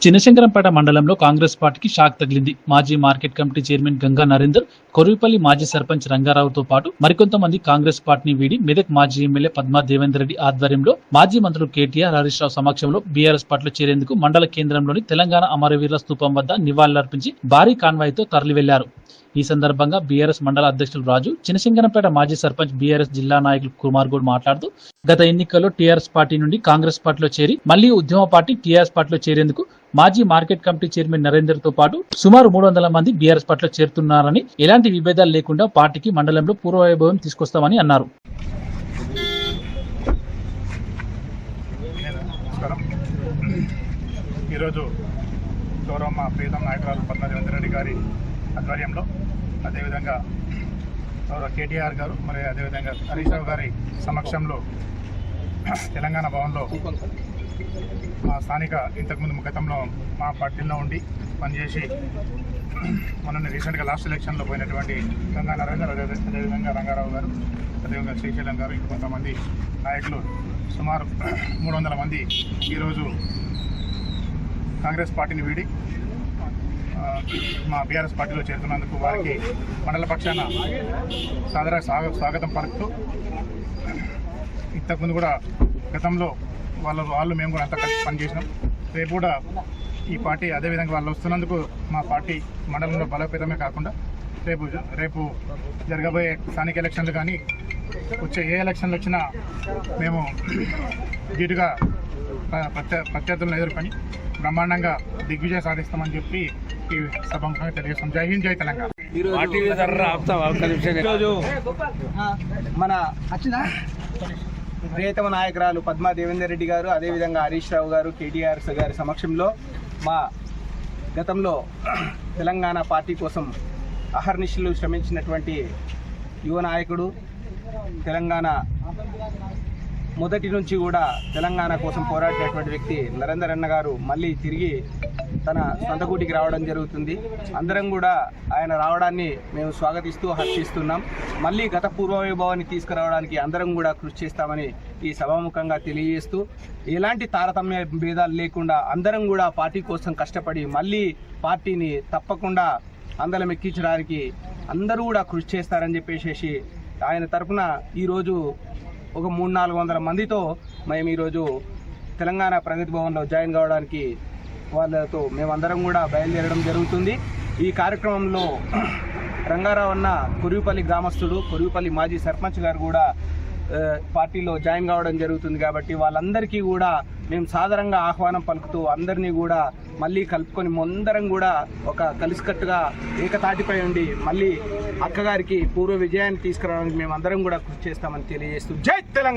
చినశంకరంపేట మండలంలో కాంగ్రెస్ పార్టీకి షాక్ తగిలింది. మాజీ market committee chairman Ganga Narender, Koruvipalli మాజీ సర్పంచ్ రంగారావుతో పాటు మరికొంతమంది కాంగ్రెస్ పార్టీని వీడి మెదక్ మాజీ ఎమ్మెల్యే పద్మా దేవేందర్ రెడ్డి ఆధ్వర్యంలో మాజీ మంత్రులు కేటీఆర్, హరీష్ రావు సమక్షంలో బీఆర్ఎస్ పార్టీలో చేరేందుకు మండల కేంద్రంలోని తెలంగాణ అమరవీరుల స్తూపం వద్ద నివాళులర్పించి భారీ కాన్వాయ్తో తరలి వెళ్లారు. ఈ సందర్భంగా బీఆర్ఎస్ మండల అధ్యక్షులు రాజు, చినశంకరంపేట మాజీ సర్పంచ్ బీఆర్ఎస్ జిల్లా నాయకులు కుమార్ గౌడ్ మాట్లాడుతూ గత ఎన్నికల్లో టీఆర్ఎస్ పార్టీ నుండి కాంగ్రెస్ పార్టీలో చేరి మళ్లీ ఉద్యమ పార్టీ టీఆర్ఎస్ పార్టీలో చేరేందుకు మాజీ మార్కెట్ కమిటీ చైర్మన్ నరేందర్ తో పాటు సుమారు 300 మంది బీఆర్ఎస్ పార్టీలో చేరుతున్నారని, ఎలాంటి విభేదాలు లేకుండా పార్టీకి మండలంలో పూర్వవైభవం తీసుకొస్తామని అన్నారు. ఈరోజు గౌరవ మా ప్రీతం నాయకురాలు పద్మా దేవేందర్ రెడ్డి గారి ఆధ్వర్యంలో, అదేవిధంగా గౌరవ కేటీఆర్ గారు, మరి అదేవిధంగా హరీష్ రావు గారి సమక్షంలో తెలంగాణ భవన్లో మా స్థానిక ఇంతకుముందు గతంలో మా పార్టీలో ఉండి పనిచేసి మొన్న రీసెంట్గా లాస్ట్ ఎలక్షన్లో పోయినటువంటి గంగా నరేందర్, అదేవిధంగా రంగారావు గారు, అదేవిధంగా శ్రీశైలం గారు, ఇంకా కొంతమంది నాయకులు సుమారు 300 మంది ఈరోజు కాంగ్రెస్ పార్టీని వీడి మా బీఆర్ఎస్ పార్టీలో చేరుతున్నందుకు వారికి మండల పక్షాన సాదర స్వాగతం పలుకుతూ, ఇంతకుముందు కూడా గతంలో వాళ్ళు మేము కూడా అంతా కలిసి పనిచేసినాం. రేపు కూడా ఈ పార్టీ అదేవిధంగా వాళ్ళు వస్తున్నందుకు మా పార్టీ మండలంలో బలోపేతమే కాకుండా రేపు జరగబోయే స్థానిక ఎలక్షన్లు కానీ వచ్చే ఏ ఎలక్షన్లు వచ్చినా మేము ధీటుగా ప్రత్యర్థులను ఎదుర్కొని బ్రహ్మాండంగా దిగ్విజయం సాధిస్తామని చెప్పి ఈ సభంగా తెలియజేస్తాం. జై హింద్, జై తెలంగాణ. ఈరోజు మన ప్రియతమ నాయకురాలు పద్మా దేవేందర్ రెడ్డి గారు, అదేవిధంగా హరీష్ రావు గారు, కేటీఆర్ గారి సమక్షంలో మా గతంలో తెలంగాణ పార్టీ కోసం అహర్నిశలు శ్రమించినటువంటి యువ నాయకుడు, తెలంగాణ మొదటి నుంచి కూడా తెలంగాణ కోసం పోరాడినటువంటి వ్యక్తి నరేందర్ అన్న గారు మళ్ళీ తిరిగి తన సొంత గూటికి రావడం జరుగుతుంది. అందరం కూడా ఆయన రావడాన్ని మేము స్వాగతిస్తూ హర్షిస్తున్నాం. మళ్ళీ గత పూర్వవైభవాన్ని తీసుకురావడానికి అందరం కూడా కృషి చేస్తామని ఈ సభాముఖంగా తెలియజేస్తూ, ఎలాంటి తారతమ్య భేదాలు లేకుండా అందరం కూడా పార్టీ కోసం కష్టపడి మళ్ళీ పార్టీని తప్పకుండా అందలం ఎక్కించడానికి అందరూ కూడా కృషి చేస్తారని చెప్పేసి ఆయన తరఫున ఈరోజు ఒక 300-400 మందితో మేము ఈరోజు తెలంగాణ ప్రగతి భవన్లో జాయిన్ కావడానికి వాళ్ళతో మేమందరం కూడా బయలుదేరడం జరుగుతుంది. ఈ కార్యక్రమంలో రంగారావు అన్న కొరువిపల్లి గ్రామస్తుడు, కొరువిపల్లి మాజీ సర్పంచ్ గారు కూడా పార్టీలో జాయిన్ కావడం జరుగుతుంది. కాబట్టి వాళ్ళందరికీ కూడా మేము సాదరంగా ఆహ్వానం పలుకుతూ అందరినీ కూడా మళ్ళీ కలుపుకొని అందరం కూడా ఒక కలిసికట్టుగా ఏకతాటిపై ఉండి మళ్ళీ అక్కగారికి పూర్వ విజయాన్ని తీసుకురావడానికి మేము అందరం కూడా కృషి చేస్తామని తెలియజేస్తూ జై తెలంగాణ.